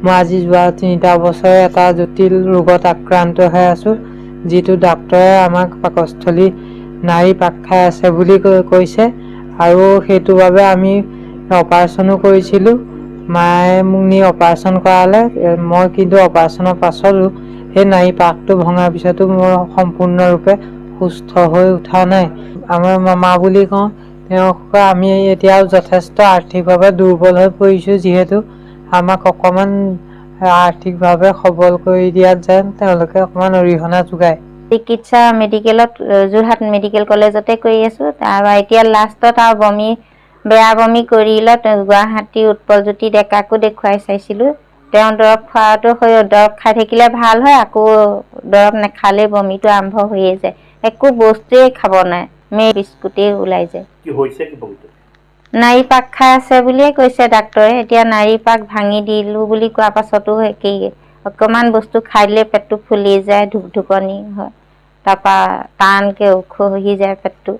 মই আজি যোৱা 3টা বছৰ এটা জটিল ৰোগত আক্ৰান্ত হৈ আছোঁ, যিটো ডাক্তৰে আমাক পাকস্থলী নাৰী পাক খাই আছে বুলি কৈছে আৰু সেইটো বাবে আমি অপাৰেশ্যনো কৰিছিলোঁ। মায়ে মোক নি অপাৰেশ্যন কৰালে। মই কিন্তু অপাৰেশ্যনৰ পাছতো সেই নাৰী পাকটো ভঙাৰ পিছতো মই সম্পূৰ্ণৰূপে সুস্থ হৈ উঠা নাই। আমাৰ মামা বুলি কওঁ, তেওঁক আমি এতিয়াও যথেষ্ট আৰ্থিকভাৱে দুৰ্বল হৈ পৰিছোঁ, যিহেতু আমাক অকণমান আৰ্থিকভাৱে সবল কৰি দিয়াত যেন তেওঁলোকে অকণমান অৰিহণা যোগায়। চিকিৎসা মেডিকেলত যোৰহাট মেডিকেল কলেজতে কৰি আছোঁ। তাৰপৰা এতিয়া লাষ্টত আৰু বেয়া বমি কৰিলত গুৱাহাটী উৎপলজ্যোতি ডেকাকো দেখুৱাই চাইছিলোঁ। তেওঁ দৰৱ খোৱাটো দৰৱ খাই থাকিলে ভাল হয়, আকৌ দৰৱ নাখালেই বমিটো আৰম্ভ হৈয়ে যায়। একো বস্তুৱেই খাব নাই, বিস্কুটেই ওলাই যায়। নাৰী পাক খাই আছে বুলিয়ে কৈছে ডাক্তৰে। এতিয়া নাৰী পাক ভাঙি দিলোঁ বুলি কোৱাৰ পাছতো একেই, অকণমান বস্তু খাই দিলে পেটটো ফুলি যায়, ধুকধুকনি হয়, তাৰপৰা টানকৈ খহি যায় পেটটো।